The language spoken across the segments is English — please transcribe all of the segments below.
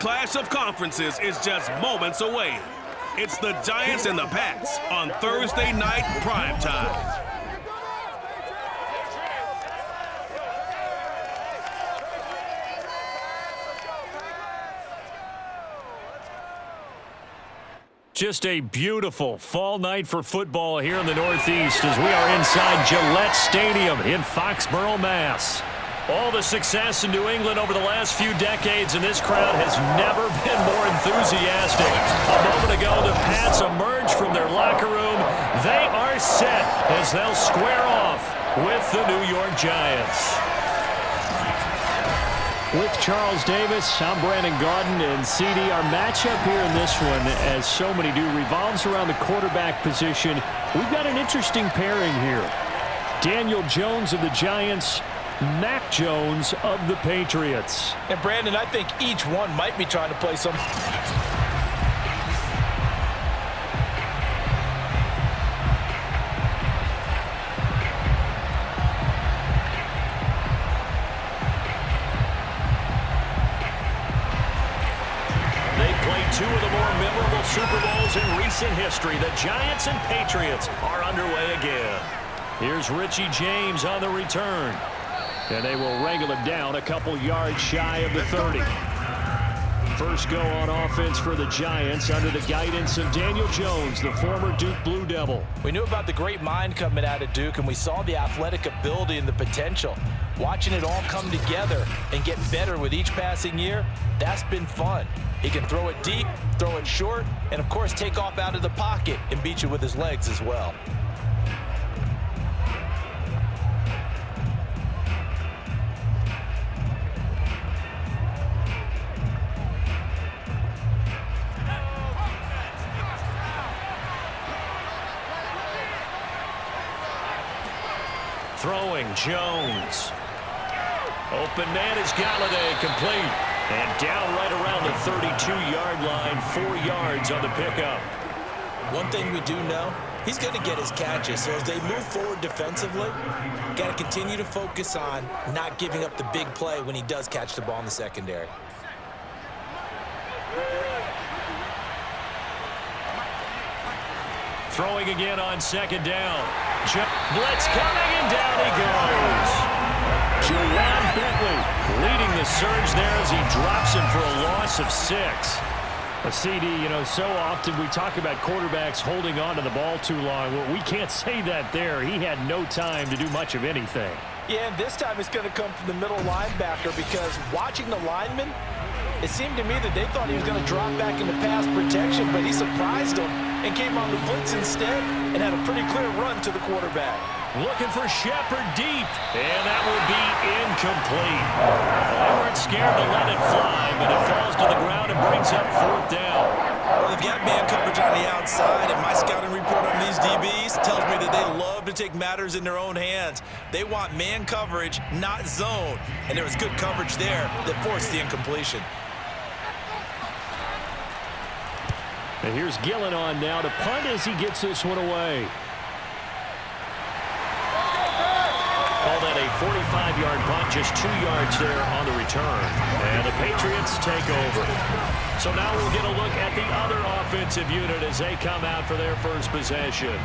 clash of conferences is just moments away. It's the Giants and the Pats on Thursday night primetime. Just a beautiful fall night for football here in the Northeast as we are inside Gillette Stadium in Foxborough, Mass. All the success in New England over the last few decades, and this crowd has never been more enthusiastic. A moment ago, the Pats emerged from their locker room. They are set as they'll square off with the New York Giants. With Charles Davis, I'm Brandon Gaudin, and CD, our matchup here in this one, as so many do, revolves around the quarterback position. We've got an interesting pairing here. Daniel Jones of the Giants, Mac Jones of the Patriots. And Brandon, I think each one might be trying to play some... Two of the more memorable Super Bowls in recent history. The Giants and Patriots are underway again. Here's Richie James on the return. And they will wrangle him down a couple yards shy of the 30. First go on offense for the Giants under the guidance of Daniel Jones, the former Duke Blue Devil. We knew about the great mind coming out of Duke, and we saw the athletic ability and the potential. Watching it all come together and get better with each passing year, that's been fun. He can throw it deep, throw it short, and of course take off out of the pocket and beat you with his legs as well. Throwing Jones. Open man is Galladay, complete. And down right around the 32-yard line, 4 yards on the pickup. One thing we do know, he's going to get his catches. So as they move forward defensively, got to continue to focus on not giving up the big play when he does catch the ball in the secondary. Throwing again on second down. Blitz coming, and down he goes. Juwan Bentley leading the surge there as he drops him for a loss of 6. A CD, you know, so often we talk about quarterbacks holding on to the ball too long. Well, we can't say that there. He had no time to do much of anything. Yeah, and this time it's going to come from the middle linebacker, because watching the lineman, it seemed to me that they thought he was going to drop back into pass protection, but he surprised them and came on the blitz instead and had a pretty clear run to the quarterback. Looking for Shepard deep, and that will be incomplete. They weren't scared to let it fly, but it falls to the ground and brings up 4th down. Well, they've got man coverage on the outside, and my scouting report on these DBs tells me that they love to take matters in their own hands. They want man coverage, not zone, and there was good coverage there that forced the incompletion. And here's Gillen on now to punt as he gets this one away. Call that a 45-yard punt, just 2 yards there on the return. And the Patriots take over. So now we'll get a look at the other offensive unit as they come out for their first possession.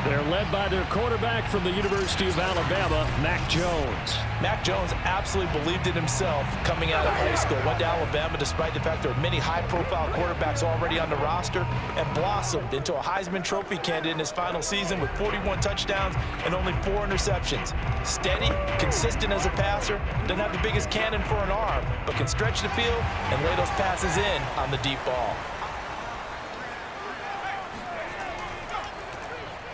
They're led by their quarterback from the University of Alabama, Mac Jones. Mac Jones absolutely believed in himself coming out of high school. Went to Alabama despite the fact there were many high-profile quarterbacks already on the roster, and blossomed into a Heisman Trophy candidate in his final season with 41 touchdowns and only 4 interceptions. Steady, consistent as a passer, doesn't have the biggest cannon for an arm, but can stretch the field and lay those passes in on the deep ball.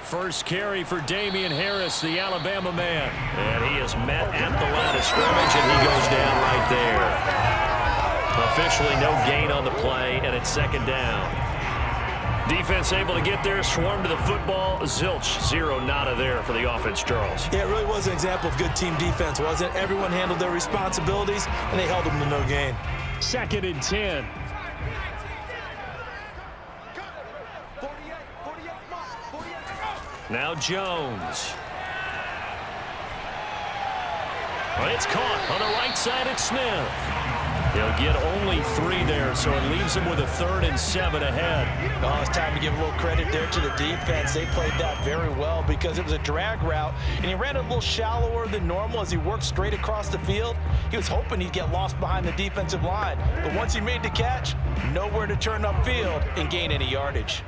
First carry for Damian Harris, the Alabama man. And he is met at the line of scrimmage, and he goes down right there. Officially no gain on the play, and it's 2nd down. Defense able to get there, swarm to the football. Zilch, 0 nada there for the offense, Charles. Yeah, it really was an example of good team defense, wasn't it? Everyone handled their responsibilities, and they held them to no gain. 2nd and 10. Now Jones. Well, it's caught on the right side. It's Smith. He'll get only 3 there, so it leaves him with a 3rd and 7 ahead. Oh, it's time to give a little credit there to the defense. They played that very well because it was a drag route, and he ran a little shallower than normal as he worked straight across the field. He was hoping he'd get lost behind the defensive line, but once he made the catch, nowhere to turn upfield and gain any yardage.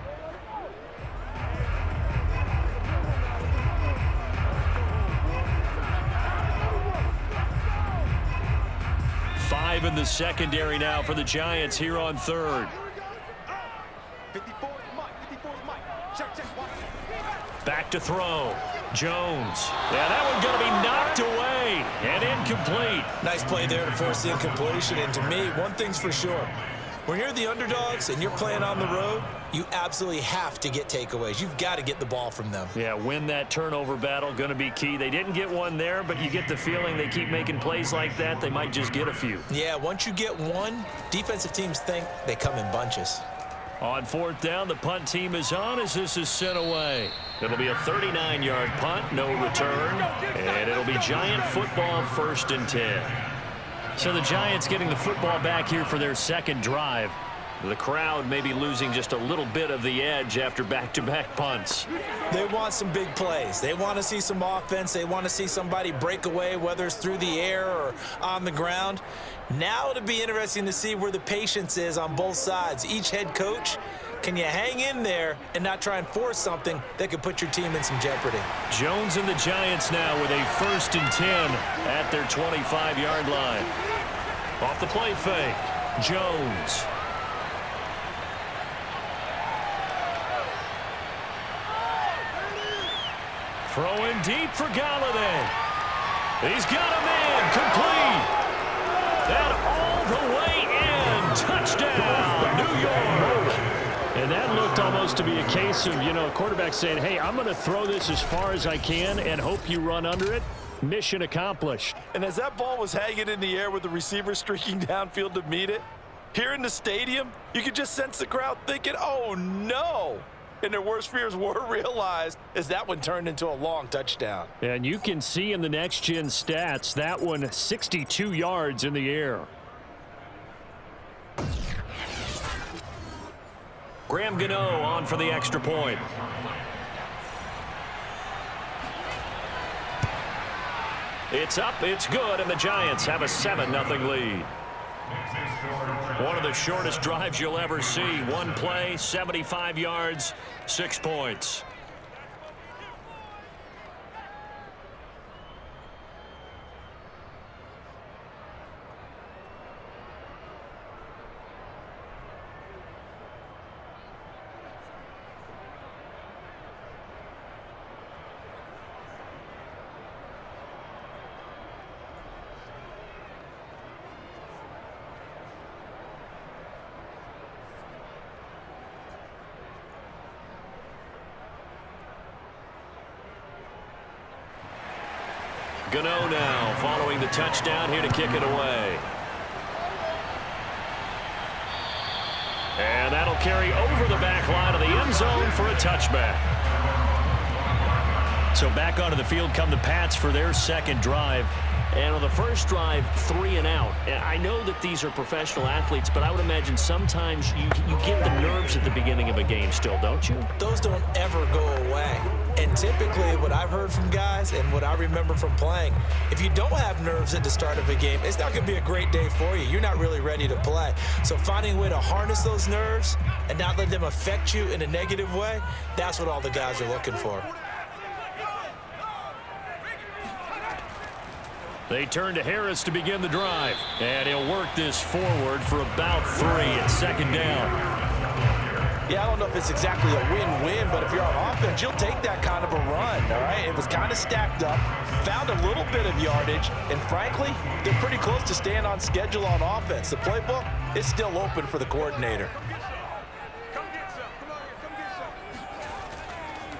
Five in the secondary now for the Giants here on 3rd. Back to throw. Jones. Yeah, that one going to be knocked away and incomplete. Nice play there to force the incompletion. And to me, one thing's for sure. When you're the underdogs and you're playing on the road, you absolutely have to get takeaways. You've got to get the ball from them. Yeah, win that turnover battle, going to be key. They didn't get one there, but you get the feeling they keep making plays like that, they might just get a few. Yeah, once you get one, defensive teams think they come in bunches. On 4th down, the punt team is on as this is sent away. It'll be a 39-yard punt, no return, and it'll be Giant football 1st and 10. So the Giants getting the football back here for their 2nd drive. The crowd may be losing just a little bit of the edge after back-to-back punts. They want some big plays. They want to see some offense. They want to see somebody break away, whether it's through the air or on the ground. Now it'll be interesting to see where the patience is on both sides. Each head coach, can you hang in there and not try and force something that could put your team in some jeopardy? Jones and the Giants now with a 1st and 10 at their 25-yard line. Off the play fake, Jones. Throwing deep for Galladay. He's got a man complete. And all the way in. Touchdown, New York. And that looked almost to be a case of, a quarterback saying, hey, I'm going to throw this as far as I can and hope you run under it. Mission accomplished. And as that ball was hanging in the air with the receiver streaking downfield to meet it, here in the stadium, you could just sense the crowd thinking, oh, no. And their worst fears were realized as that one turned into a long touchdown. And you can see in the next-gen stats, that one 62 yards in the air. Graham Gano on for the extra point. It's up, it's good, and the Giants have a 7-0 lead. One of the shortest drives you'll ever see. One play, 75 yards, 6 points. Gano now following the touchdown here to kick it away. And that'll carry over the back line of the end zone for a touchback. So back onto the field come the Pats for their 2nd drive. And on the first drive, 3 and out. I know that these are professional athletes, but I would imagine sometimes you get the nerves at the beginning of a game still, don't you? Those don't ever go away. And typically what I've heard from guys and what I remember from playing, if you don't have nerves at the start of a game, it's not going to be a great day for you. You're not really ready to play. So finding a way to harness those nerves and not let them affect you in a negative way, that's what all the guys are looking for. They turn to Harris to begin the drive. And he'll work this forward for about 3 at 2nd down. Yeah, I don't know if it's exactly a win-win, but if you're on offense, you'll take that kind of a run, all right? It was kind of stacked up, found a little bit of yardage, and frankly, they're pretty close to staying on schedule on offense. The playbook is still open for the coordinator.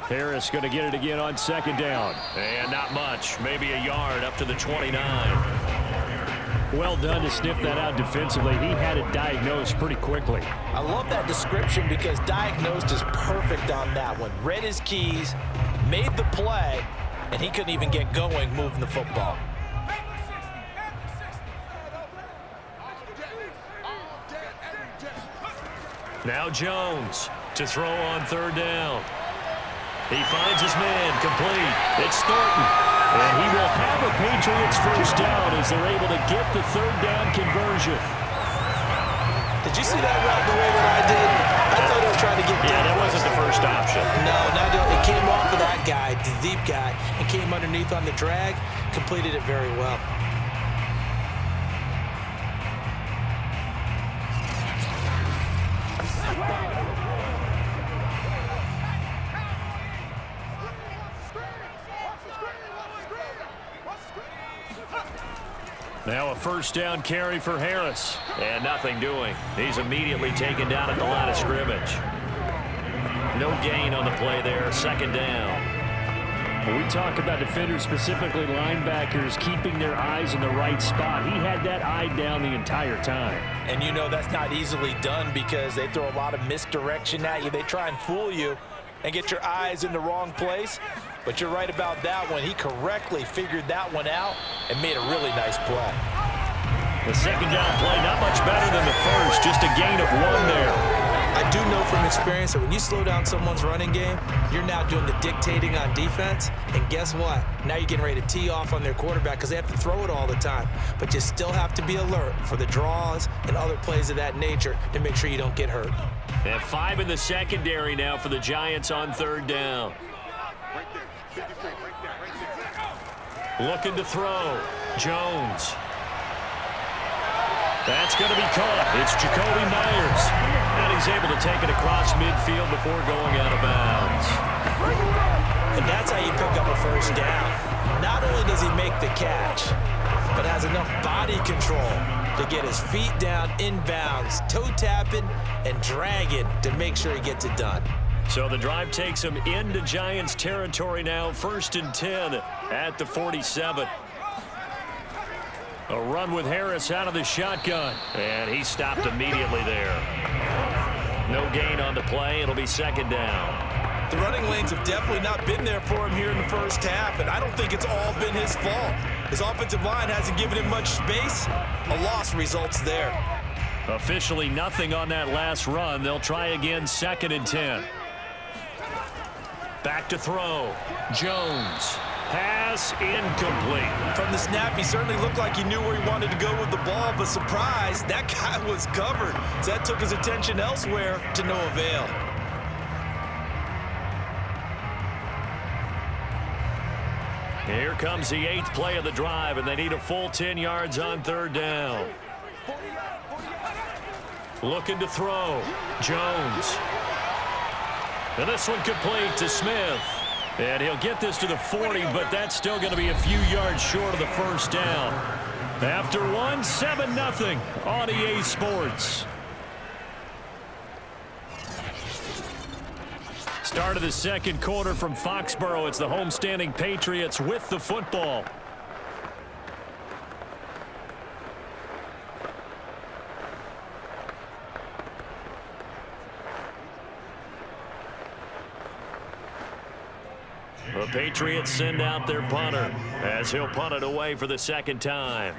Harris going to get it again on 2nd down. And not much. Maybe a yard up to the 29. Well done to sniff that out defensively. He had it diagnosed pretty quickly. I love that description because diagnosed is perfect on that one. Read his keys, made the play, and he couldn't even get going moving the football. Now Jones to throw on third down. He finds his man, complete. It's Thornton. And he will have a Patriots first down as they're able to get the third down conversion. Did you see that route the way that I did? I thought he was trying to get Yeah, that wasn't the first option. No, it came off of that guy, the deep guy, and came underneath on the drag, completed it very well. Now a first down carry for Harris. And nothing doing. He's immediately taken down at the line of scrimmage. No gain on the play there. Second down. When we talk about defenders, specifically linebackers, keeping their eyes in the right spot, he had that eye down the entire time. And you know that's not easily done because they throw a lot of misdirection at you. They try and fool you and get your eyes in the wrong place. But you're right about that one. He correctly figured that one out and made a really nice play. The second down play, not much better than the first, just a gain of 1 there. I do know from experience that when you slow down someone's running game, you're now doing the dictating on defense. And guess what? Now you're getting ready to tee off on their quarterback because they have to throw it all the time. But you still have to be alert for the draws and other plays of that nature to make sure you don't get hurt. And 5 in the secondary now for the Giants on third down. Looking to throw. Jones. That's going to be caught. It's Jacoby Myers. And he's able to take it across midfield before going out of bounds. And that's how you pick up a first down. Not only does he make the catch, but has enough body control to get his feet down inbounds, toe tapping and dragging to make sure he gets it done. So the drive takes him into Giants territory now. 1st and 10 at the 47. A run with Harris out of the shotgun. And he stopped immediately there. No gain on the play. It'll be second down. The running lanes have definitely not been there for him here in the first half, and I don't think it's all been his fault. His offensive line hasn't given him much space. A loss results there. Officially nothing on that last run. They'll try again, 2nd and 10. Back to throw. Jones. Pass incomplete. From the snap, he certainly looked like he knew where he wanted to go with the ball, but surprise, that guy was covered. So that took his attention elsewhere to no avail. Here comes the 8th play of the drive, and they need a full 10 yards on third down. Looking to throw. Jones. And this one complete to Smith. And he'll get this to the 40, but that's still going to be a few yards short of the first down. After 1, 7-0 on EA Sports. Start of the second quarter from Foxborough. It's the homestanding Patriots with the football. The Patriots send out their punter as he'll punt it away for the second time.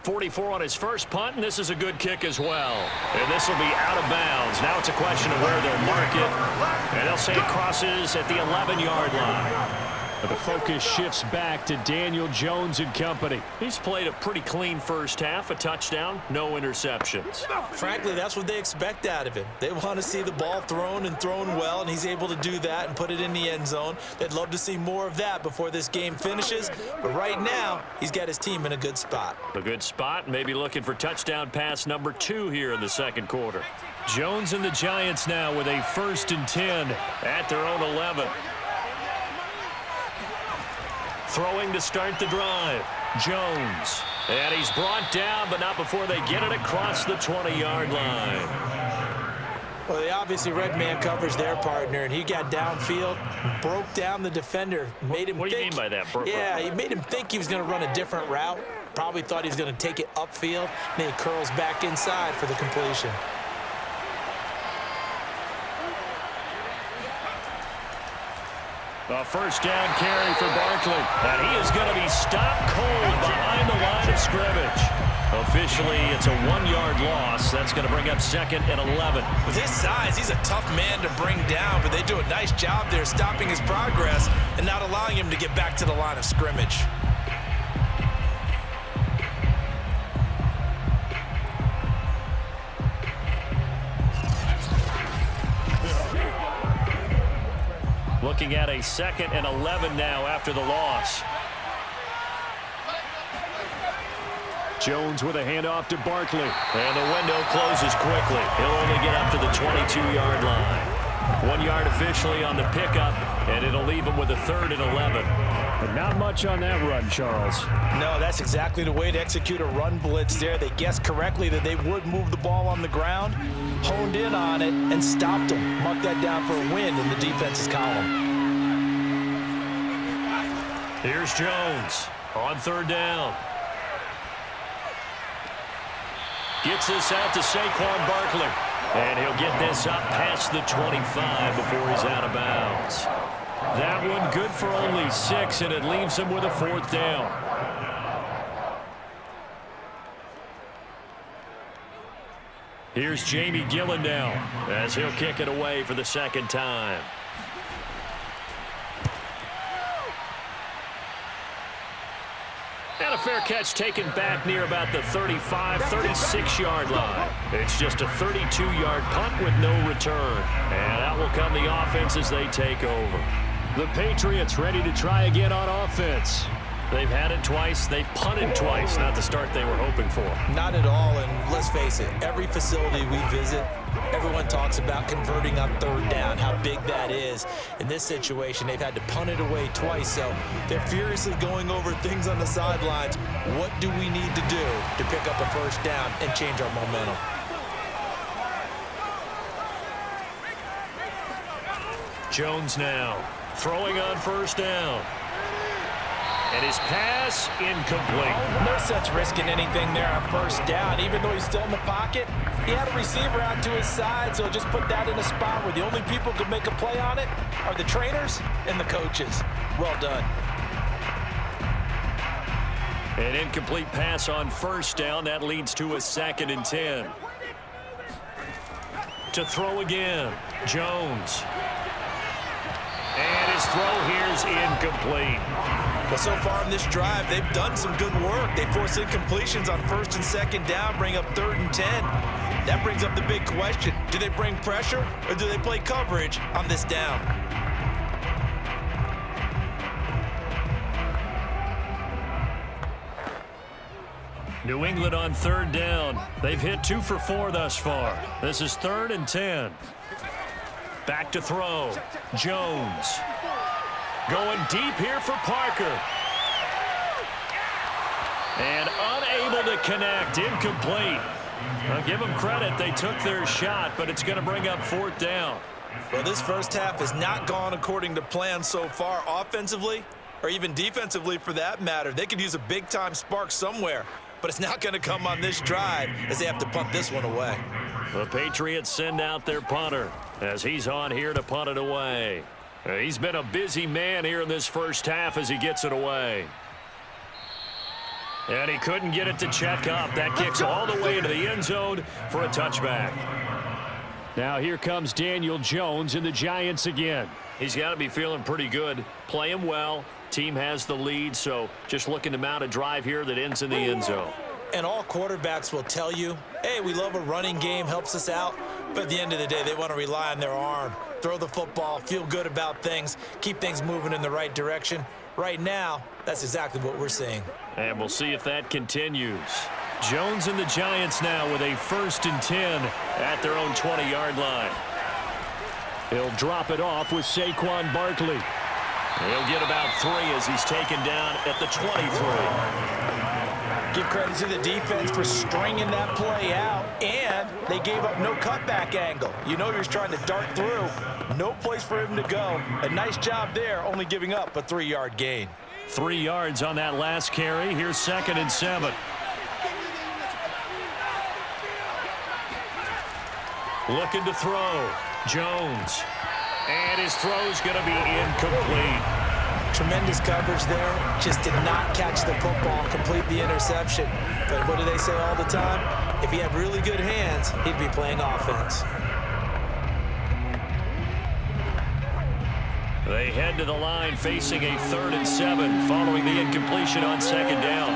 44 on his first punt, and this is a good kick as well. And this will be out of bounds. Now it's a question of where they'll mark it. And they'll say it crosses at the 11-yard line. But the focus shifts back to Daniel Jones and company. He's played a pretty clean first half, a touchdown, no interceptions. Frankly, that's what they expect out of him. They want to see the ball thrown and thrown well, and he's able to do that and put it in the end zone. They'd love to see more of that before this game finishes. But right now, he's got his team in a good spot. A good spot, maybe looking for touchdown pass number 2 here in the second quarter. Jones and the Giants now with a 1st and 10 at their own 11. Throwing to start the drive. Jones. And he's brought down, but not before they get it across the 20-yard line. Well, they obviously read man coverage their partner, and he got downfield, broke down the defender, made him What do you mean by that? Yeah, he made him think he was going to run a different route. Probably thought he was going to take it upfield. Then he curls back inside for the completion. A first down carry for Barkley. And he is going to be stopped cold behind the line of scrimmage. Officially, it's a 1-yard loss. That's going to bring up 2nd and 11. With his size, he's a tough man to bring down, but they do a nice job there stopping his progress and not allowing him to get back to the line of scrimmage. Looking at a 2nd and 11 now after the loss. Jones with a handoff to Barkley. And the window closes quickly. He'll only get up to the 22-yard line. 1 yard officially on the pickup, and it'll leave him with a 3rd and 11. But not much on that run, Charles. No, that's exactly the way to execute a run blitz there. They guessed correctly that they would move the ball on the ground, honed in on it, and stopped them. Mark that down for a win in the defense's column. Here's Jones on 3rd down. Gets this out to Saquon Barkley. And he'll get this up past the 25 before he's out of bounds. That one good for only 6, and it leaves him with a 4th down. Here's Jamie Gillen now as he'll kick it away for the 2nd time. And a fair catch taken back near about the 35, 36-yard line. It's just a 32-yard punt with no return. And out will come the offense as they take over. The Patriots ready to try again on offense. They've had it twice. They've punted twice. Not the start they were hoping for. Not at all, and let's face it, every facility we visit, everyone talks about converting on 3rd down, how big that is. In this situation, they've had to punt it away twice, so they're furiously going over things on the sidelines. What do we need to do to pick up a 1st down and change our momentum? Jones now throwing on 1st down. And his pass incomplete. No sense risking anything there on 1st down. Even though he's still in the pocket, he had a receiver out to his side, so just put that in a spot where the only people who can make a play on it are the trainers and the coaches. Well done. An incomplete pass on 1st down. That leads to a 2nd and 10. To throw again, Jones. And his throw here's incomplete. But so far in this drive, they've done some good work. They force incompletions on 1st and 2nd down, bring up 3rd and 10. That brings up the big question. Do they bring pressure or do they play coverage on this down? New England on 3rd down. They've hit 2 for 4 thus far. This is 3rd and 10. Back to throw. Jones. Going deep here for Parker. And unable to connect. Incomplete. I'll give them credit. They took their shot, but it's going to bring up 4th down. Well, this first half has not gone according to plan so far offensively or even defensively for that matter. They could use a big-time spark somewhere, but it's not going to come on this drive as they have to punt this one away. The Patriots send out their punter as he's on here to punt it away. He's been a busy man here in this first half as he gets it away. And he couldn't get it to check up. That kicks all the way into the end zone for a touchback. Now here comes Daniel Jones and the Giants again. He's got to be feeling pretty good, playing well. Team has the lead, so just looking to mount a drive here that ends in the end zone. And all quarterbacks will tell you, hey, we love a running game, helps us out. But at the end of the day, they want to rely on their arm, throw the football, feel good about things, keep things moving in the right direction. Right now, that's exactly what we're seeing. And we'll see if that continues. Jones and the Giants now with a 1st and 10 at their own 20-yard line. He'll drop it off with Saquon Barkley. He'll get about 3 as he's taken down at the 23. Give credit to the defense for stringing that play out, and they gave up no cutback angle. You know he was trying to dart through. No place for him to go. A nice job there, only giving up a 3-yard gain. 3 yards on that last carry. Here's 2nd and 7. Looking to throw. Jones. And his throw's going to be incomplete. Tremendous coverage there. Just did not catch the football, complete the interception. But what do they say all the time? If he had really good hands, he'd be playing offense. They head to the line facing a 3rd and 7 following the incompletion on 2nd down.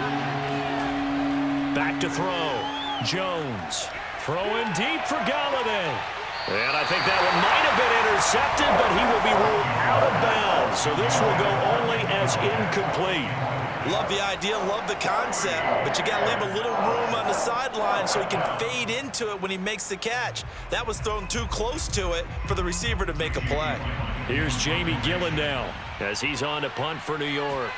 Back to throw. Jones throwing deep for Galladay. And I think that one might have been intercepted, but he will be ruled out of bounds. So this will go only as incomplete. Love the idea, love the concept, but you got to leave a little room on the sideline so he can fade into it when he makes the catch. That was thrown too close to it for the receiver to make a play. Here's Jamie Gillen now as he's on to punt for New York.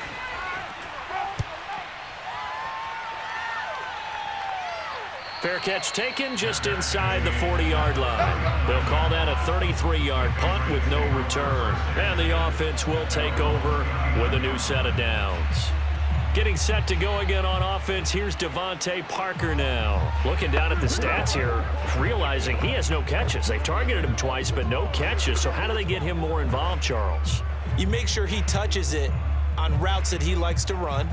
Fair catch taken just inside the 40-yard line. They'll call that a 33-yard punt with no return. And the offense will take over with a new set of downs. Getting set to go again on offense, here's Devontae Parker now. Looking down at the stats here, realizing he has no catches. They've targeted him twice, but no catches. So how do they get him more involved, Charles? You make sure he touches it on routes that he likes to run.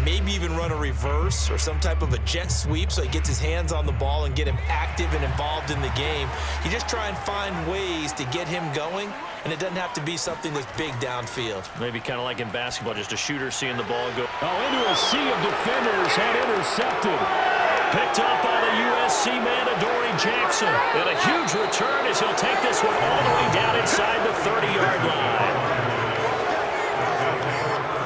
Maybe even run a reverse or some type of a jet sweep so he gets his hands on the ball and get him active and involved in the game. You just try and find ways to get him going, and it doesn't have to be something that's big downfield. Maybe kind of like in basketball, just a shooter seeing the ball go. Oh, into a sea of defenders and intercepted. Picked up by the USC man, Adoree Jackson. And a huge return as he'll take this one all the way down inside the 30-yard line.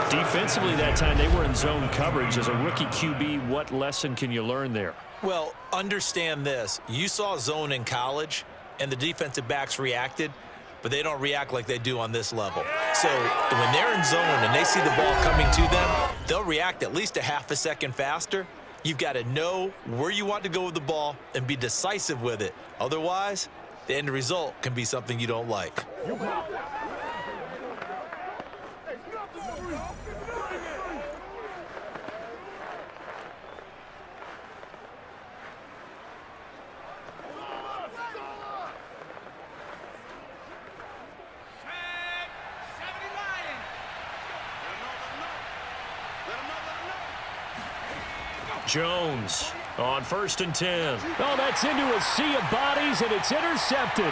Defensively that time, they were in zone coverage. As a rookie QB, what lesson can you learn there? Well, understand this. You saw zone in college, and the defensive backs reacted, but they don't react like they do on this level. So when they're in zone and they see the ball coming to them, they'll react at least a half a second faster. You've got to know where you want to go with the ball and be decisive with it. Otherwise, the end result can be something you don't like. Jones on 1st and 10. Oh, that's into a sea of bodies, and it's intercepted.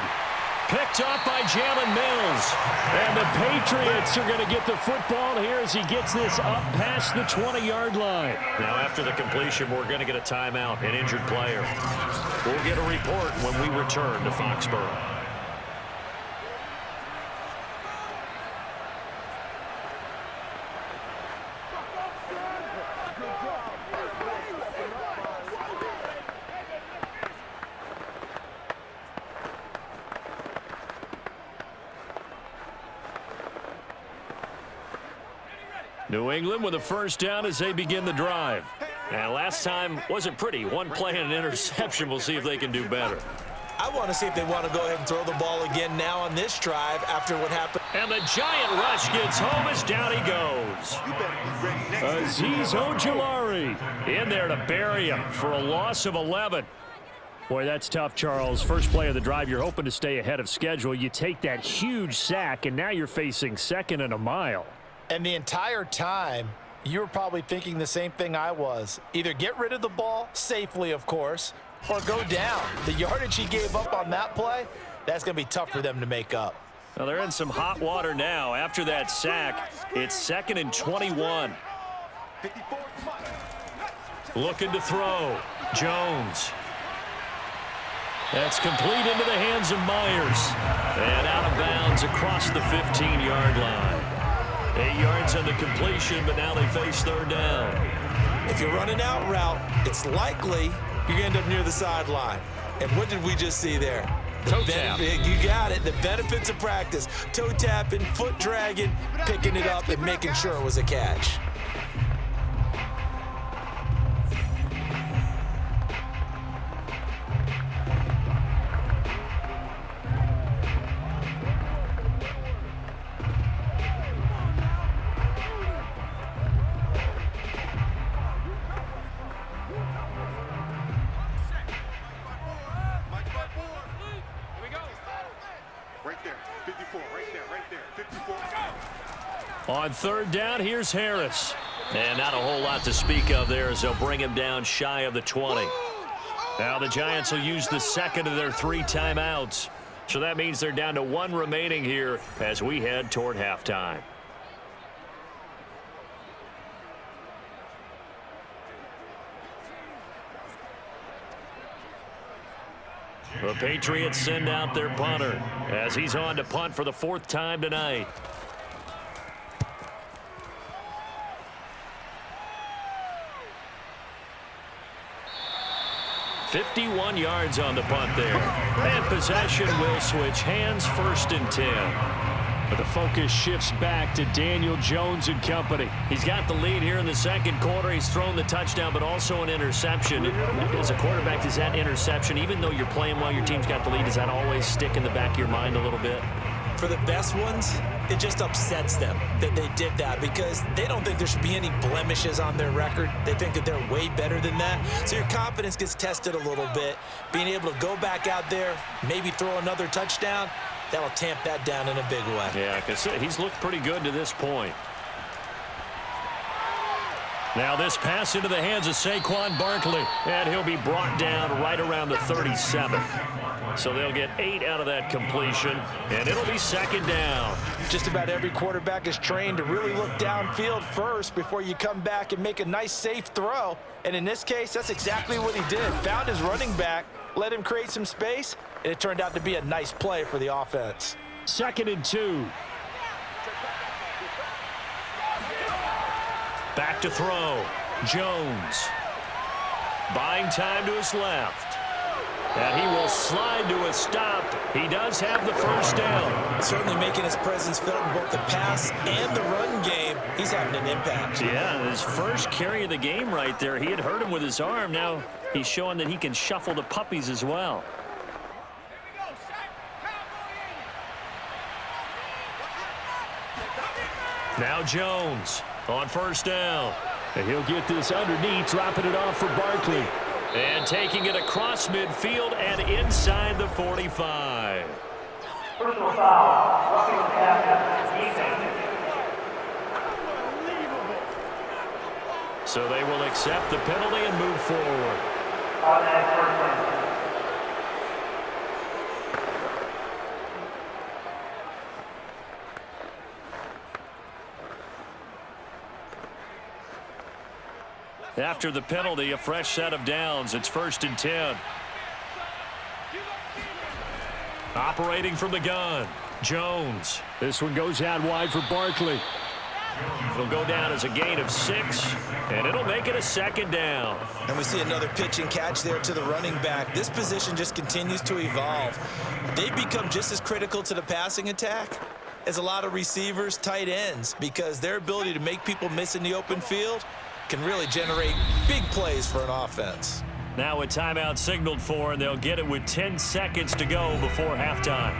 Picked up by Jalen Mills. And the Patriots are going to get the football here as he gets this up past the 20-yard line. Now, after the completion, we're going to get a timeout, an injured player. We'll get a report when we return to Foxborough. New England with a 1st down as they begin the drive. And last time wasn't pretty. One play and an interception. We'll see if they can do better. I want to see if they want to go ahead and throw the ball again now on this drive after what happened. And the giant rush gets home as down he goes. Azeez Ojulari In there to bury him for a loss of 11. Boy, that's tough, Charles. First play of the drive, you're hoping to stay ahead of schedule. You take that huge sack, and now you're facing 2nd and a mile. And the entire time, you were probably thinking the same thing I was. Either get rid of the ball, safely of course, or go down. The yardage he gave up on that play, that's going to be tough for them to make up. Now they're in some hot water now. After that sack, it's 2nd and 21. Looking to throw. Jones. That's complete into the hands of Myers. And out of bounds across the 15-yard line. 8 yards on the completion, but now they face 3rd down. If you're running out route, it's likely you're going to end up near the sideline. And what did we just see there? Toe tap. You got it. The benefits of practice. Toe tapping, foot dragging, picking it up, and making sure it was a catch. Right there. 54. Right there. 54. On third down, here's Harris. And not a whole lot to speak of there as they'll bring him down shy of the 20. Now the Giants will use the second of their 3 timeouts. So that means they're down to 1 remaining here as we head toward halftime. The Patriots send out their punter as he's on to punt for the 4th time tonight. "51 yards on the punt there. And possession will switch hands, 1st and 10. But the focus shifts back to Daniel Jones and company. He's got the lead here in the second quarter. He's thrown the touchdown, but also an interception. As a quarterback, does that interception, even though you're playing while your team's got the lead, does that always stick in the back of your mind a little bit? For the best ones, it just upsets them that they did that because they don't think there should be any blemishes on their record. They think that they're way better than that. So your confidence gets tested a little bit. Being able to go back out there, maybe throw another touchdown, that'll tamp that down in a big way. Yeah, because he's looked pretty good to this point. Now this pass into the hands of Saquon Barkley, and he'll be brought down right around the 37. So they'll get 8 out of that completion, and it'll be 2nd down. Just about every quarterback is trained to really look downfield first before you come back and make a nice, safe throw. And in this case, that's exactly what he did. Found his running back, let him create some space, and it turned out to be a nice play for the offense. 2nd and 2. Back to throw. Jones. Buying time to his left. And he will slide to a stop. He does have the 1st down. Certainly making his presence felt in both the pass and the run game. He's having an impact. Yeah, his first carry of the game right there. He had hurt him with his arm. Now he's showing that he can shuffle the puppies as well. Now Jones on 1st down. And he'll get this underneath, dropping it off for Barkley. And taking it across midfield and inside the 45. Personal foul, roughing the pass. So they will accept the penalty and move forward. After the penalty, a fresh set of downs. It's 1st and 10. Operating from the gun, Jones. This one goes out wide for Barkley. It'll go down as a gain of 6, and it'll make it a 2nd down. And we see another pitch and catch there to the running back. This position just continues to evolve. They become just as critical to the passing attack as a lot of receivers, tight ends, because their ability to make people miss in the open field can really generate big plays for an offense. Now a timeout signaled for, and they'll get it with 10 seconds to go before halftime.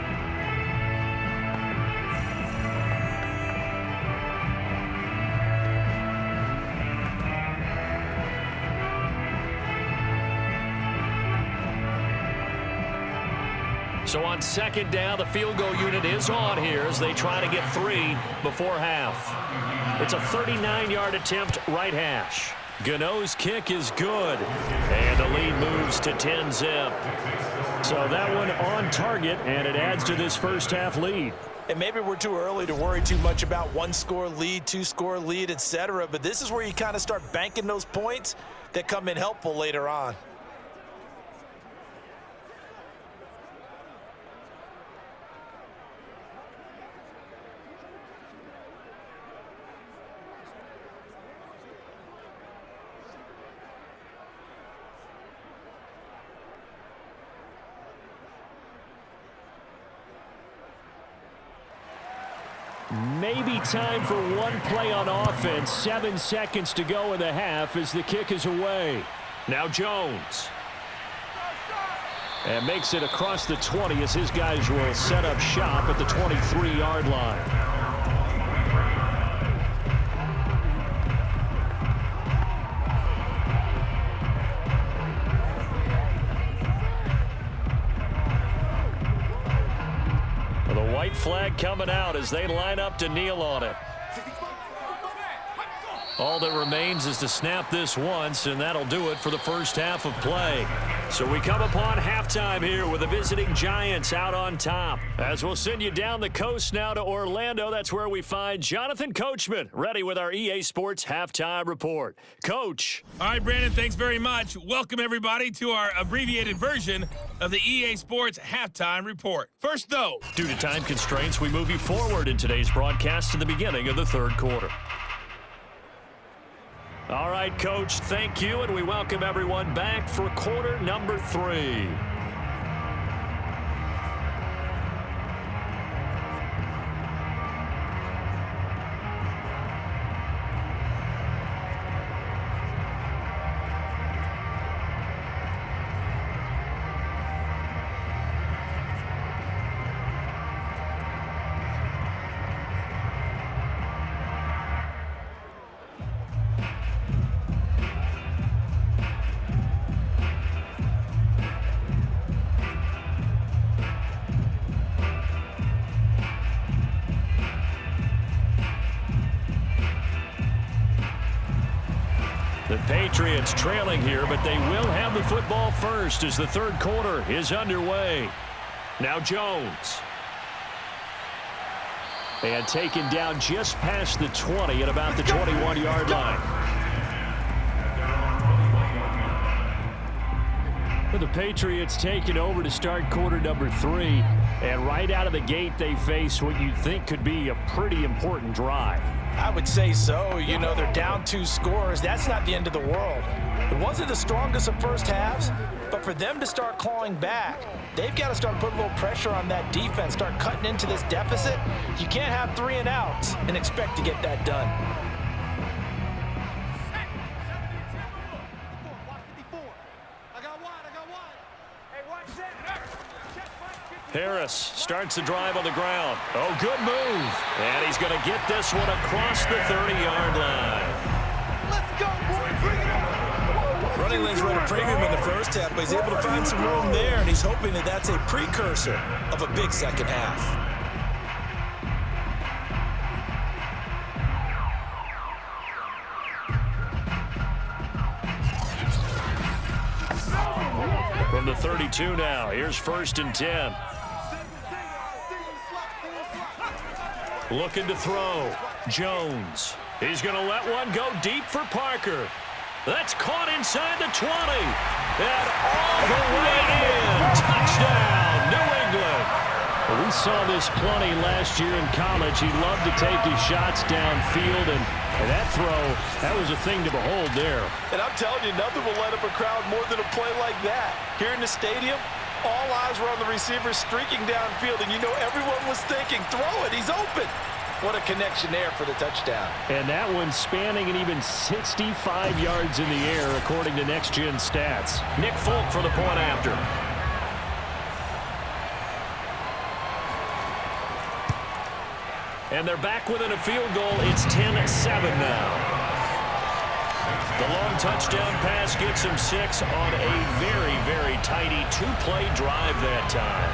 So on 2nd down, the field goal unit is on here as they try to get 3 before half. It's a 39-yard attempt, right hash. Gano's kick is good, and the lead moves to 10-zip. So that one on target, and it adds to this first half lead. And maybe we're too early to worry too much about 1-score lead, 2-score lead, etc. But this is where you kind of start banking those points that come in helpful later on. Maybe time for one play on offense. 7 seconds to go in the half as the kick is away. Now Jones. And makes it across the 20 as his guys will set up shop at the 23-yard line. white flag coming out as they line up to kneel on it. All that remains is to snap this once, and that'll do it for the first half of play. So we come upon halftime here with the visiting Giants out on top. As we'll send you down the coast now to Orlando, that's where we find Jonathan Coachman, ready with our EA Sports Halftime Report. Coach. All right, Brandon, thanks very much. Welcome, everybody, to our abbreviated version of the EA Sports Halftime Report. First, though, due to time constraints, we move you forward in today's broadcast to the beginning of the third quarter. All right, Coach, thank you, and we welcome everyone back for quarter number 3. The Patriots trailing here, but they will have the football first as the third quarter is underway. Now Jones. And taken down just past the 20 at about the 21-yard line. But the Patriots taking over to start quarter number 3. And right out of the gate, they face what you think could be a pretty important drive. I would say so. You know, they're down 2 scores. That's not the end of the world. It wasn't the strongest of first halves, but for them to start clawing back, they've got to start putting a little pressure on that defense, start cutting into this deficit. You can't have 3 and outs and expect to get that done. Harris starts the drive on the ground. Oh, good move. And he's going to get this one across the 30-yard line. Let's go, boys. Bring it on. Running lanes run a premium in the first half, but he's able to find some room there, and he's hoping that that's a precursor of a big second half. From the 32 now, here's 1st and 10. Looking to throw. Jones. He's going to let one go deep for Parker. That's caught inside the 20. And all the way in. Touchdown, New England. Well, we saw this plenty last year in college. He loved to take his shots downfield, and that throw, that was a thing to behold there. And I'm telling you, nothing will light up a crowd more than a play like that. Here in the stadium, all eyes were on the receiver streaking downfield, and you know everyone was thinking, throw it, he's open. What a connection there for the touchdown. And that one spanning an even 65 yards in the air, according to Next Gen Stats. Nick Folk for the point after. And they're back within a field goal. It's 10-7 now. The long touchdown pass gets him 6 on a very, very tidy 2-play drive that time.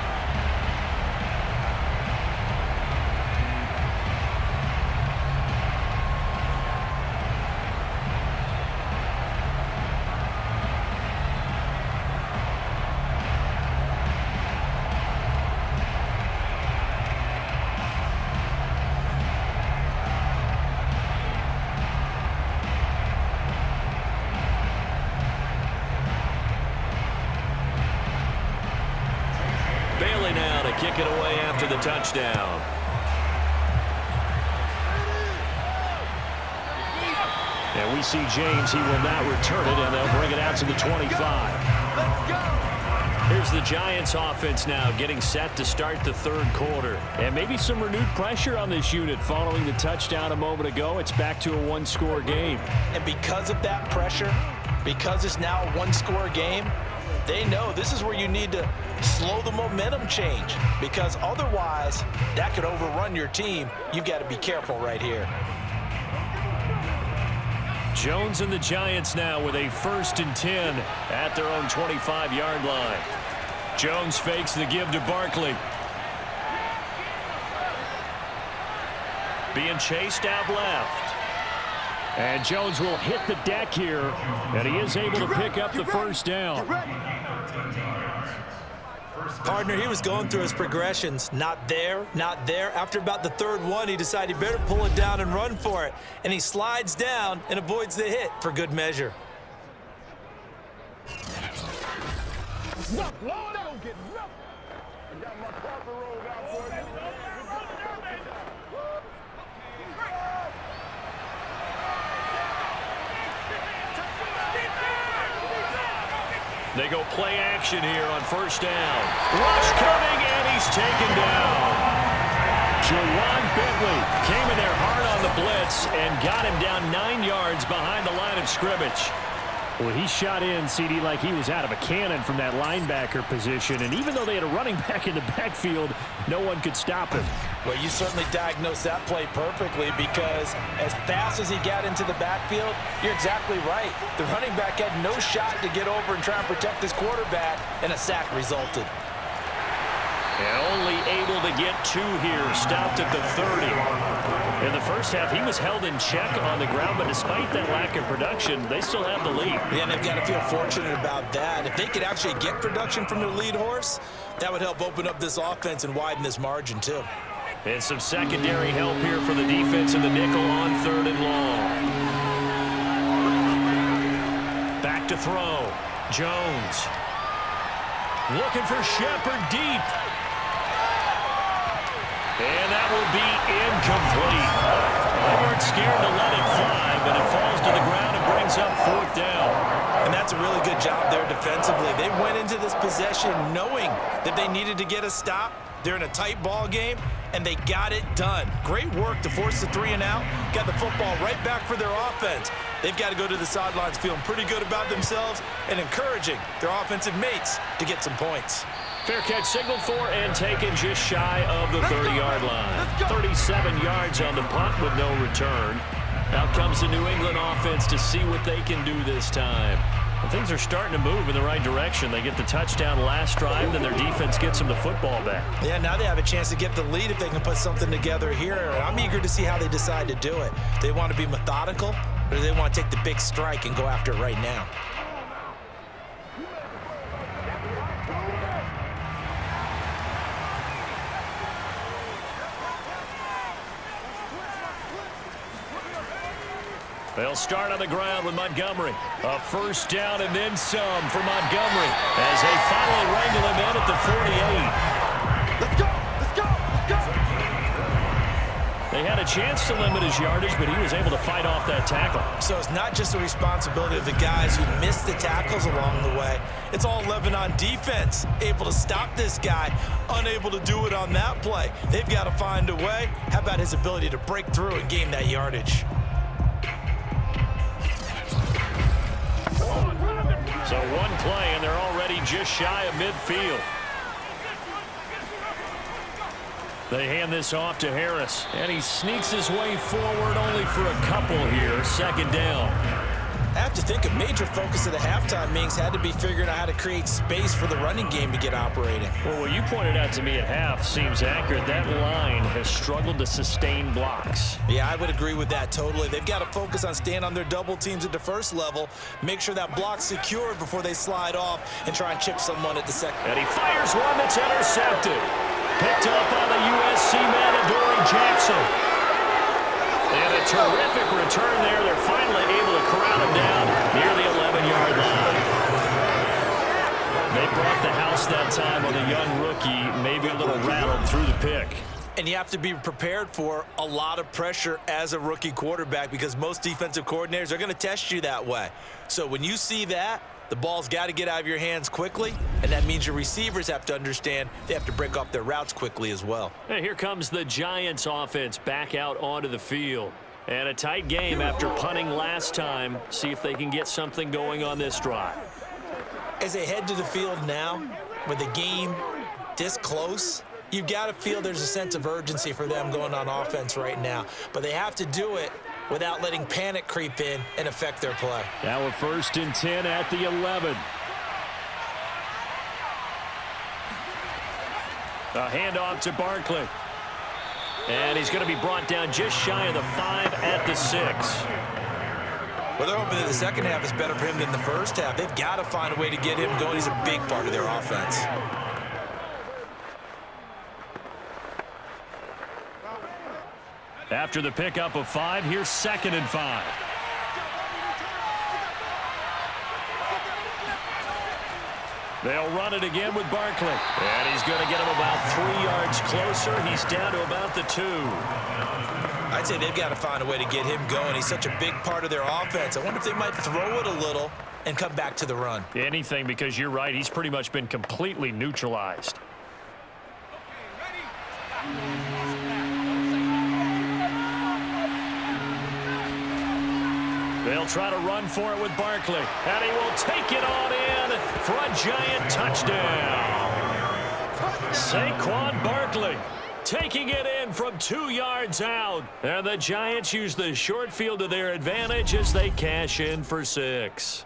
Kick it away after the touchdown. And we see James. He will not return it, and they'll bring it out to the 25. Here's the Giants offense now getting set to start the third quarter. And maybe some renewed pressure on this unit following the touchdown a moment ago. It's back to a 1-score game. And because of that pressure, because it's now a 1-score game, they know this is where you need to slow the momentum change, because otherwise that could overrun your team. You've got to be careful right here. Jones and the Giants now with a 1st and 10 at their own 25-yard line. Jones fakes the give to Barkley. being chased out left. And Jones will hit the deck here, and he is able to pick up the first down. Partner, he was going through his progressions. Not there, not there. After about the third one, he decided he better pull it down and run for it. And he slides down and avoids the hit for good measure. They go play action here on first down. Rush coming, and he's taken down. Jawan Bentley came in there hard on the blitz and got him down 9 yards behind the line of scrimmage. Well, he shot in, CD, like he was out of a cannon from that linebacker position. And even though they had a running back in the backfield, no one could stop him. Well, you certainly diagnosed that play perfectly because as fast as he got into the backfield, you're exactly right. The running back had no shot to get over and try and protect his quarterback, and a sack resulted. And only able to get 2 here, stopped at the 30. In the first half, he was held in check on the ground, but despite that lack of production, they still have the lead. Yeah, and they've got to feel fortunate about that. If they could actually get production from their lead horse, that would help open up this offense and widen this margin, too. And some secondary help here for the defense in the nickel on 3rd and long. Back to throw. Jones. Looking for Shepard deep. And that will be incomplete. They weren't scared to let it fly, but it falls to the ground and brings up 4th down. And that's a really good job there defensively. They went into this possession knowing that they needed to get a stop. They're in a tight ball game, and they got it done. Great work to force the 3 and out. Got the football right back for their offense. They've got to go to the sidelines feeling pretty good about themselves and encouraging their offensive mates to get some points. Fair catch signaled for and taken just shy of the 30-yard line. 37 yards on the punt with no return. Out comes the New England offense to see what they can do this time. Well, things are starting to move in the right direction. They get the touchdown last drive, then their defense gets them the football back. Yeah, now they have a chance to get the lead if they can put something together here. I'm eager to see how they decide to do it. They want to be methodical, or do they want to take the big strike and go after it right now? They'll start on the ground with Montgomery. A first down and then some for Montgomery as they finally wrangle him in at the 48. Let's go! Let's go! Let's go! They had a chance to limit his yardage, but he was able to fight off that tackle. So it's not just the responsibility of the guys who missed the tackles along the way. It's all 11 on defense, able to stop this guy, unable to do it on that play. They've got to find a way. How about his ability to break through and gain that yardage? So one play, and they're already just shy of midfield. They hand this off to Harris, and he sneaks his way forward only for a couple here. 2nd down. I have to think a major focus of the halftime meetings had to be figuring out how to create space for the running game to get operating. Well, what you pointed out to me at half seems accurate. That line has struggled to sustain blocks. Yeah, I would agree with that totally. They've got to focus on staying on their double teams at the first level, make sure that block's secured before they slide off and try and chip someone at the second. And he fires one that's intercepted. Picked up by the USC man, Adoree Jackson. And a terrific return there. They're finally able to corral him down near the 11-yard line. They brought the house that time on the young rookie, maybe a little rattled through the pick. And you have to be prepared for a lot of pressure as a rookie quarterback because most defensive coordinators are going to test you that way. So when you see that, the ball's got to get out of your hands quickly, and that means your receivers have to understand they have to break off their routes quickly as well. And here comes the Giants offense back out onto the field. And a tight game after punting last time. See if they can get something going on this drive. As they head to the field now, with the game this close, you've got to feel there's a sense of urgency for them going on offense right now. But they have to do it without letting panic creep in and affect their play. Now a 1st and 10 at the 11. A handoff to Barkley. And he's going to be brought down just shy of the 5 at the 6. Well, they're hoping that the second half is better for him than the first half. They've got to find a way to get him going. He's a big part of their offense. After the pickup of 5, here's 2nd and 5. They'll run it again with Barkley. And he's going to get him about 3 yards closer. He's down to about the 2. I'd say they've got to find a way to get him going. He's such a big part of their offense. I wonder if they might throw it a little and come back to the run. Anything, because you're right. He's pretty much been completely neutralized. They'll try to run for it with Barkley. And he will take it on in for a giant touchdown. Saquon Barkley taking it in from 2 yards out. And the Giants use the short field to their advantage as they cash in for 6.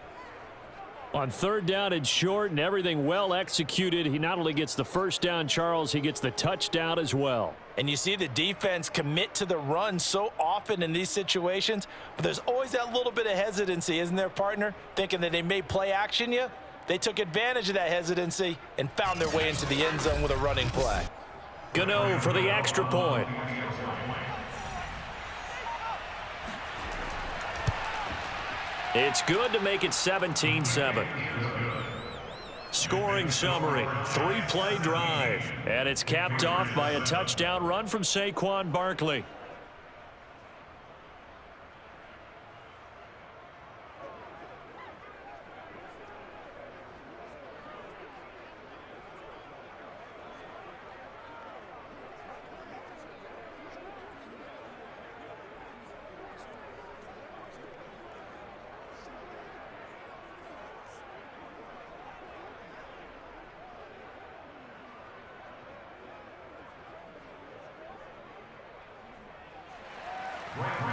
On 3rd down and short and everything well executed, he not only gets the first down, Charles, he gets the touchdown as well. And you see the defense commit to the run so often in these situations, but there's always that little bit of hesitancy, isn't there, partner? Thinking that they may play action you. They took advantage of that hesitancy and found their way into the end zone with a running play. Gano for the extra point. It's good to make it 17-7. Scoring summary, 3-play drive. And it's capped off by a touchdown run from Saquon Barkley.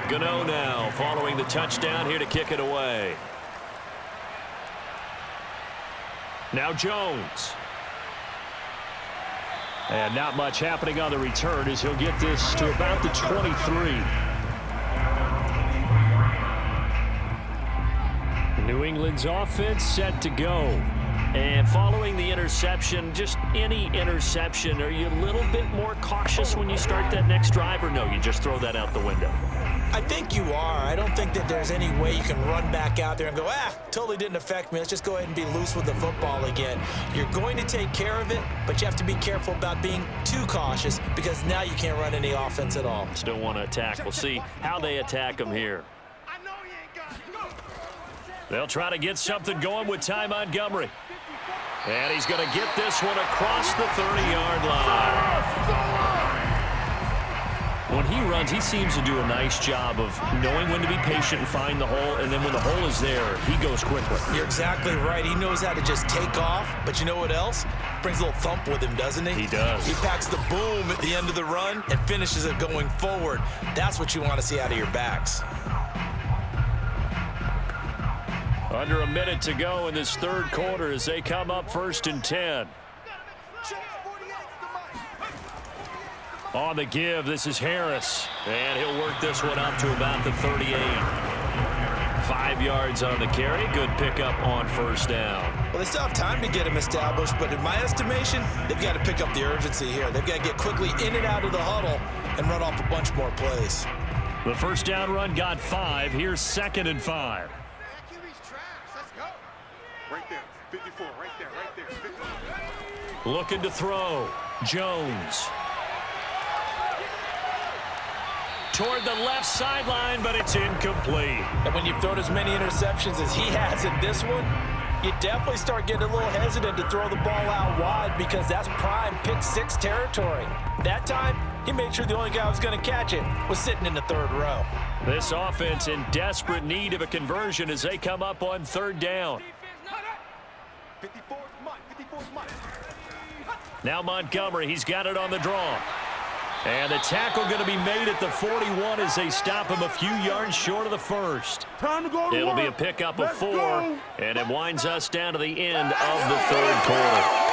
Gano now following the touchdown here to kick it away. Now Jones. And not much happening on the return as he'll get this to about the 23. New England's offense set to go. And following the interception, just any interception, are you a little bit more cautious when you start that next drive, or no, you just throw that out the window? I think you are. I don't think that there's any way you can run back out there and go, totally didn't affect me. Let's just go ahead and be loose with the football again. You're going to take care of it, but you have to be careful about being too cautious because now you can't run any offense at all. Still want to attack. We'll see how they attack him here. They'll try to get something going with Ty Montgomery. And he's going to get this one across the 30-yard line. When he runs, he seems to do a nice job of knowing when to be patient and find the hole, and then when the hole is there, he goes quickly. You're exactly right. He knows how to just take off, but you know what else? Brings a little thump with him, doesn't he? He does. He packs the boom at the end of the run and finishes it going forward. That's what you want to see out of your backs. Under a minute to go in this third quarter as they come up 1st and 10. On the give, this is Harris. And he'll work this one up to about the 38. 5 yards on the carry. Good pickup on 1st down. Well, they still have time to get him established, but in my estimation, they've got to pick up the urgency here. They've got to get quickly in and out of the huddle and run off a bunch more plays. The first down run got 5. Here's 2nd and 5. Right there, 54, right there, right there. 54. Looking to throw. Jones. Toward the left sideline, but it's incomplete. And when you've thrown as many interceptions as he has in this one, you definitely start getting a little hesitant to throw the ball out wide because that's prime pick 6 territory. That time, he made sure the only guy who was going to catch it was sitting in the 3rd row. This offense in desperate need of a conversion as they come up on 3rd down. 54's mine, 54's mine. Now Montgomery, he's got it on the draw. And the tackle going to be made at the 41 as they stop him a few yards short of the first. Time to go to It'll be a work. pickup of Let's 4, go. and it winds us down to the end of the 3rd quarter.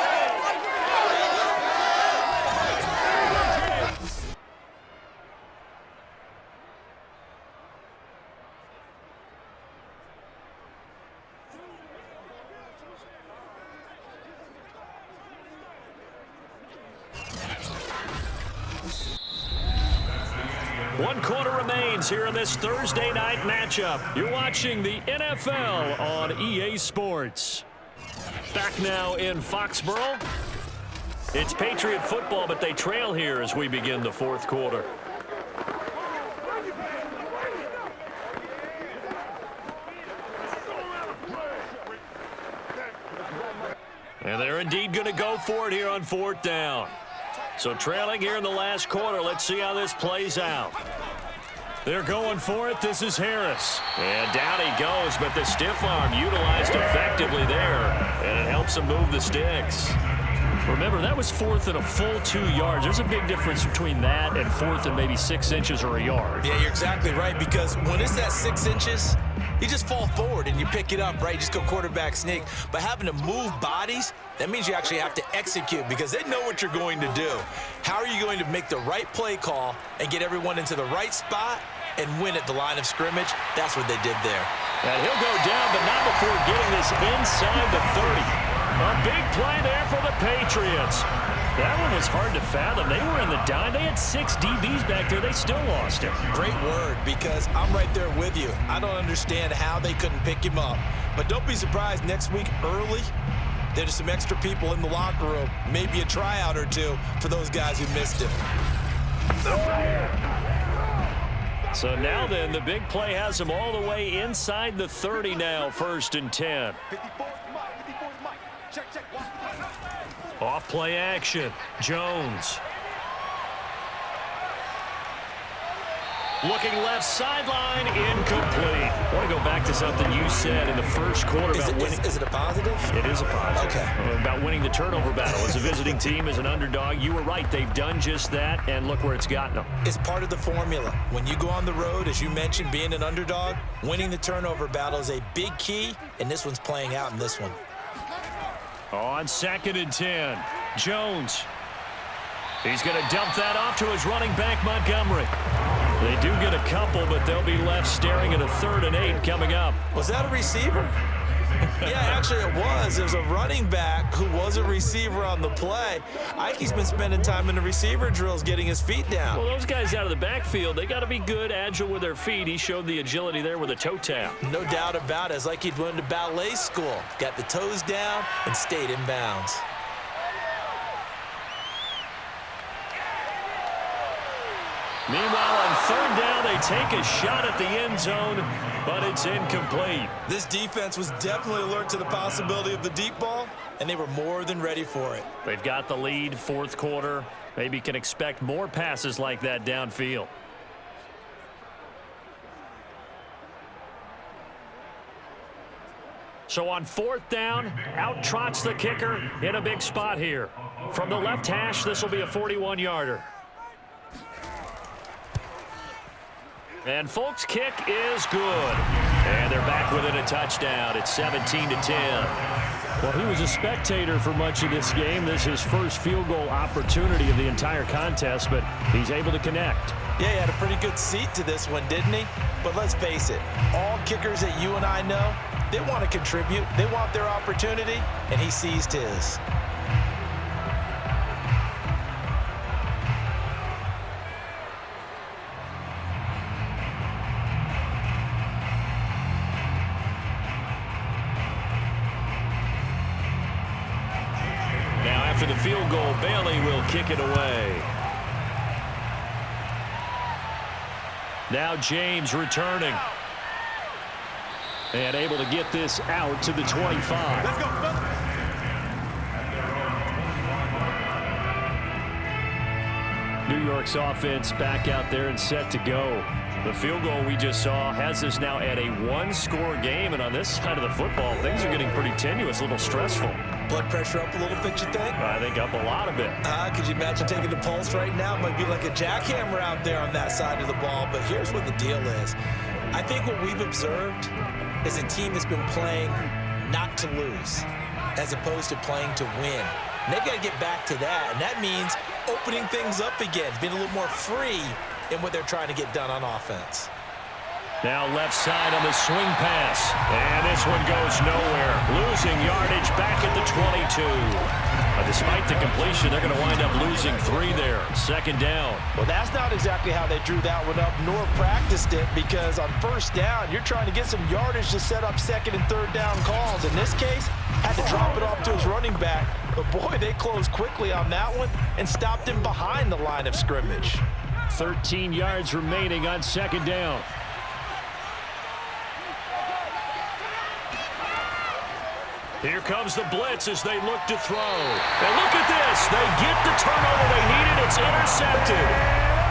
1 quarter remains here in this Thursday night matchup. You're watching the NFL on EA Sports. Back now in Foxborough. It's Patriot football, but they trail here as we begin the 4th quarter. And they're indeed going to go for it here on 4th down. So trailing here in the last quarter. Let's see how this plays out. They're going for it. This is Harris. And down he goes, but the stiff arm utilized effectively there. And it helps him move the sticks. Remember, that was 4th and a full 2 yards. There's a big difference between that and 4th and maybe 6 inches or a yard. Yeah, you're exactly right, because when it's that 6 inches, you just fall forward and you pick it up, right? You just go quarterback sneak. But having to move bodies, that means you actually have to execute because they know what you're going to do. How are you going to make the right play call and get everyone into the right spot and win at the line of scrimmage? That's what they did there. And he'll go down, but not before getting this inside the 30. A big play there for the Patriots. That one was hard to fathom. They were in the dime. They had 6 DBs back there. They still lost it. Great word, because I'm right there with you. I don't understand how they couldn't pick him up. But don't be surprised next week early, there's some extra people in the locker room. Maybe a tryout or two for those guys who missed him. So now then, the big play has them all the way inside the 30 now, 1st and 10. Off play action. Jones. Looking left sideline, incomplete. I want to go back to something you said in the first quarter about winning. Is it a positive? It is a positive. Okay. About winning the turnover battle. As a visiting team, as an underdog, you were right. They've done just that, and look where it's gotten them. It's part of the formula. When you go on the road, as you mentioned, being an underdog, winning the turnover battle is a big key, and this one's playing out in this one. On 2nd and 10, Jones. He's going to dump that off to his running back, Montgomery. They do get a couple, but they'll be left staring at a 3rd and 8 coming up. Was that a receiver? Yeah, actually it was. It was a running back who was a receiver on the play. Ike's been spending time in the receiver drills getting his feet down. Well, those guys out of the backfield, they got to be good, agile with their feet. He showed the agility there with a toe tap. No doubt about it. It's like he'd went to ballet school. Got the toes down and stayed in bounds. Meanwhile, on 3rd down, they take a shot at the end zone, but it's incomplete. This defense was definitely alert to the possibility of the deep ball, and they were more than ready for it. They've got the lead, 4th quarter. Maybe can expect more passes like that downfield. So on 4th down, out trots the kicker in a big spot here. From the left hash, this will be a 41-yarder. And Folk's kick is good. And they're back within a touchdown. It's 17-10. Well, he was a spectator for much of this game. This is his first field goal opportunity of the entire contest, but he's able to connect. Yeah, he had a pretty good seat to this one, didn't he? But let's face it, all kickers that you and I know, they want to contribute. They want their opportunity, and he seized his. After the field goal, Bailey will kick it away. Now James returning. And able to get this out to the 25. Let's go. New York's offense back out there and set to go. The field goal we just saw has us now at a 1-score game, and on this side of the football, things are getting pretty tenuous, a little stressful. Blood pressure up a little bit, you think? I think up a lot of it. Could you imagine taking the pulse right now? It might be like a jackhammer out there on that side of the ball, but here's what the deal is. I think what we've observed is a team that's been playing not to lose as opposed to playing to win. And they've got to get back to that, and that means opening things up again, being a little more free in what they're trying to get done on offense. Now left side on the swing pass. And this one goes nowhere. Losing yardage back at the 22. Despite the completion, they're going to wind up losing using 3 there. Second down. Well, that's not exactly how they drew that one up, nor practiced it, because on first down, you're trying to get some yardage to set up second and third down calls. In this case, had to drop it off to his running back. But, boy, they closed quickly on that one and stopped him behind the line of scrimmage. 13 yards remaining on second down. Here comes the blitz as they look to throw. And look at this. They get the turnover they needed. It's intercepted.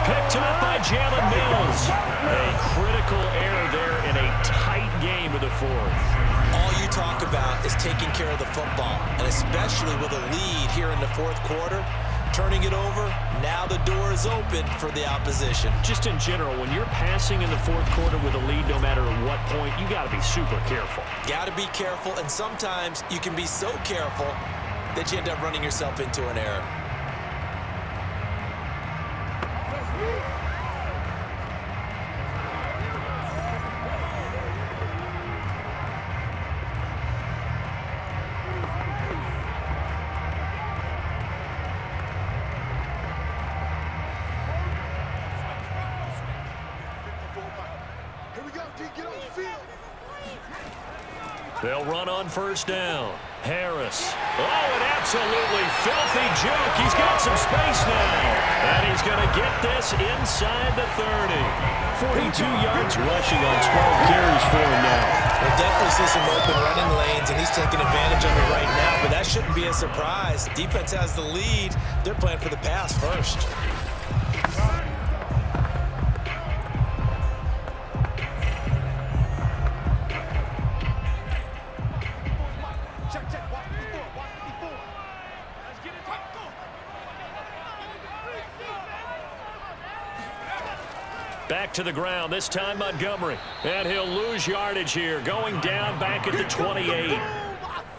Picked up by Jalen Mills. A critical error there in a tight game of the fourth. All you talk about is taking care of the football, and especially with a lead here in the fourth quarter, turning it over, now the door is open for the opposition. Just in general, when you're passing in the fourth quarter with a lead, no matter what point, you got to be super careful. Got to be careful, and sometimes you can be so careful that you end up running yourself into an error. They'll run on first down. Harris. Oh, an absolutely filthy juke. He's got some space now. And he's going to get this inside the 30. 42 yards rushing on 12 carries for him now. We'll definitely see some open running lanes, and he's taking advantage of it right now, but that shouldn't be a surprise. Defense has the lead. They're playing for the pass first. Back to the ground, this time Montgomery. And he'll lose yardage here, going down back at the 28.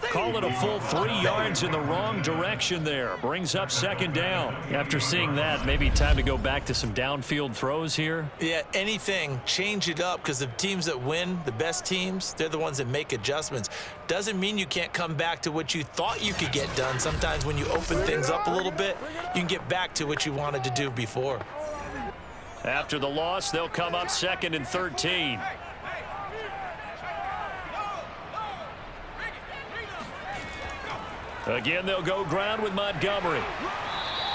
Call it a full 3 yards in the wrong direction there. Brings up second down. After seeing that, maybe time to go back to some downfield throws here. Yeah, anything, change it up, because the teams that win, the best teams, they're the ones that make adjustments. Doesn't mean you can't come back to what you thought you could get done. Sometimes when you open things up a little bit, you can get back to what you wanted to do before. After the loss, they'll come up second and 13. Again, they'll go ground with Montgomery.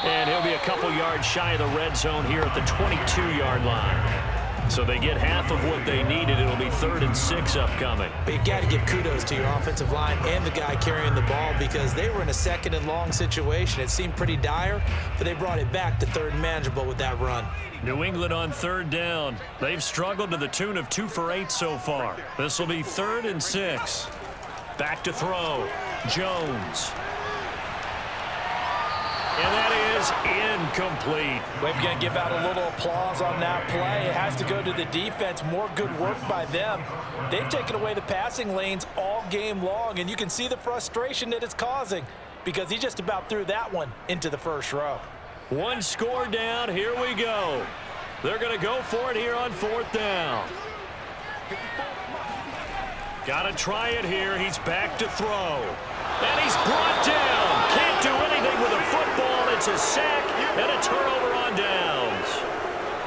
And he'll be a couple yards shy of the red zone here at the 22-yard line. So they get half of what they needed. It'll be 3rd and 6 upcoming. But you got to give kudos to your offensive line and the guy carrying the ball, because they were in a second and long situation. It seemed pretty dire, but they brought it back to 3rd and manageable with that run. New England on 3rd down. They've struggled to the tune of 2 for 8 so far. This will be 3rd and 6. Back to throw. Jones. And that is incomplete. We're going to give out a little applause on that play. It has to go to the defense. More good work by them. They've taken away the passing lanes all game long, and you can see the frustration that it's causing, because he just about threw that one into the first row. 1 score down. Here we go. They're going to go for it here on 4th down. Got to try it here. He's back to throw. And he's brought down. Can't do anything with a football. It's a sack and a turnover on downs.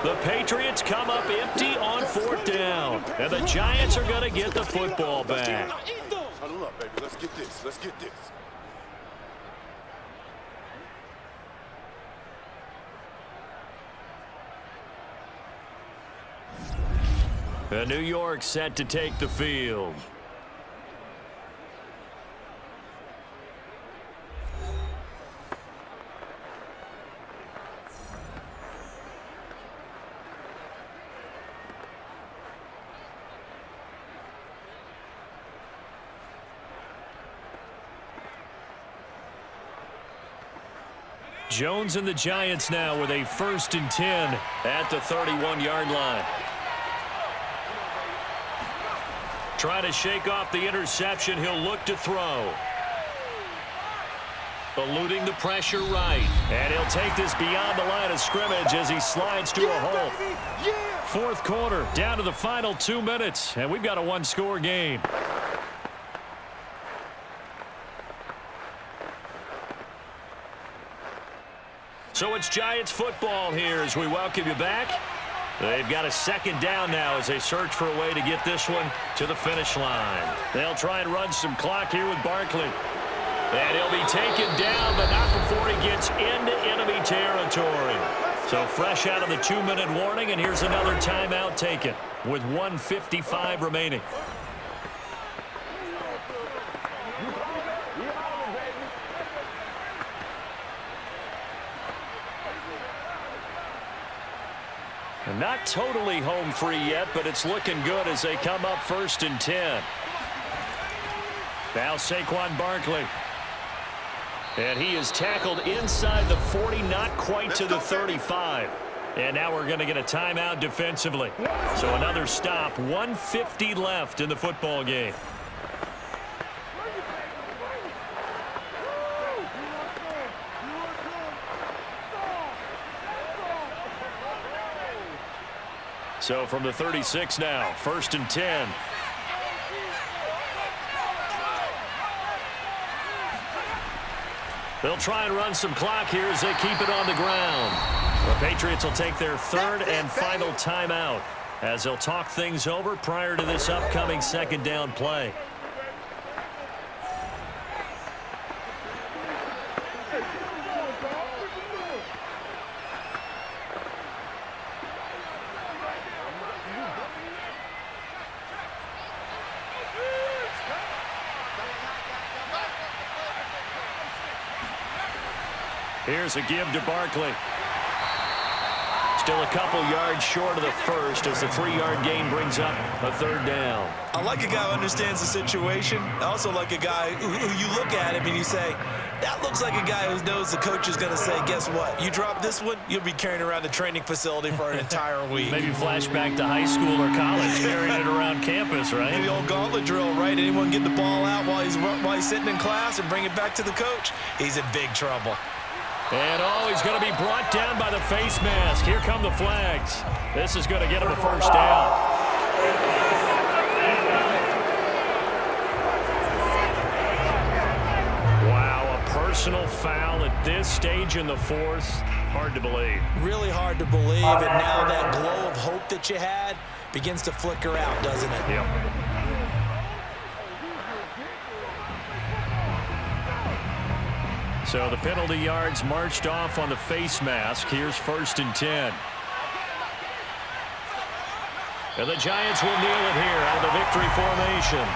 The Patriots come up empty on 4th down. And the Giants are going to get the football back. Huddle up, baby. Let's get this. Let's get this. New York set to take the field. Jones and the Giants now with a 1st and 10 at the 31-yard line. Trying to shake off the interception. He'll look to throw. Eluding the pressure right. And he'll take this beyond the line of scrimmage as he slides to a hole. 4th quarter, down to the final 2 minutes. And we've got a 1-score game. So it's Giants football here as we welcome you back. They've got a second down now as they search for a way to get this one to the finish line. They'll try and run some clock here with Barkley. And he'll be taken down, but not before he gets into enemy territory. So fresh out of the 2-minute warning, and here's another timeout taken with 1:55 remaining. Not totally home free yet, but it's looking good as they come up 1st and 10. Now Saquon Barkley. And he is tackled inside the 40, not quite to the 35. And now we're going to get a timeout defensively. So another stop, 1:50 left in the football game. So from the 36 now, 1st and 10. They'll try and run some clock here as they keep it on the ground. The Patriots will take their 3rd and final timeout as they'll talk things over prior to this upcoming 2nd down play. Here's a give to Barkley. Still a couple yards short of the first as the 3-yard gain brings up a 3rd down. I like a guy who understands the situation. I also like a guy who you look at him and you say, that looks like a guy who knows the coach is going to say, guess what? You drop this one, you'll be carrying around the training facility for an entire week. Maybe flashback to high school or college, carrying it around campus, right? Maybe the old gauntlet drill, right? Anyone get the ball out while he's sitting in class and bring it back to the coach? He's in big trouble. And he's going to be brought down by the face mask. Here come the flags. This is going to get him a 1st down. Wow, a personal foul at this stage in the 4th. Hard to believe. Really hard to believe, and now that glow of hope that you had begins to flicker out, doesn't it? Yep. So the penalty yards marched off on the face mask. Here's 1st and 10. And the Giants will kneel it here out of the victory formation.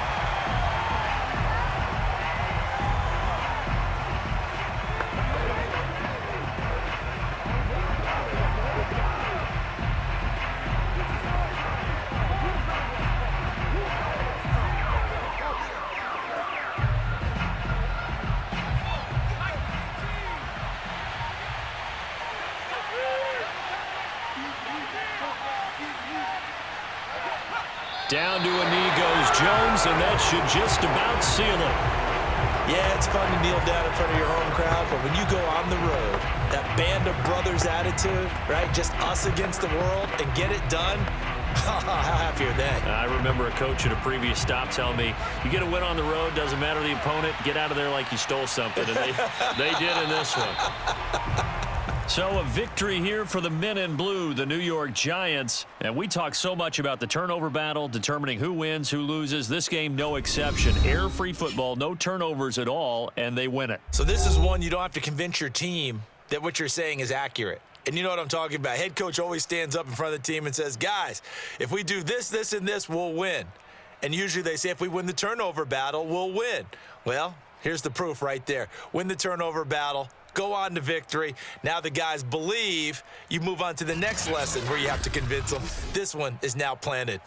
Down to a knee goes Jones, and that should just about seal it. Yeah, it's fun to kneel down in front of your home crowd, but when you go on the road, that band of brothers attitude, right, just us against the world, and get it done, how happy are they? I remember a coach at a previous stop telling me, you get a win on the road, doesn't matter the opponent, get out of there like you stole something, and they did in this one. So a victory here for the men in blue, the New York Giants. And we talk so much about the turnover battle, determining who wins, who loses. This game, no exception. Error-free football, no turnovers at all, and they win it. So this is one you don't have to convince your team that what you're saying is accurate. And you know what I'm talking about. Head coach always stands up in front of the team and says, guys, if we do this, this, and this, we'll win. And usually they say if we win the turnover battle, we'll win. Well, here's the proof right there. Win the turnover battle. Go on to victory. Now the guys believe. You move on to the next lesson where you have to convince them. This one is now planted.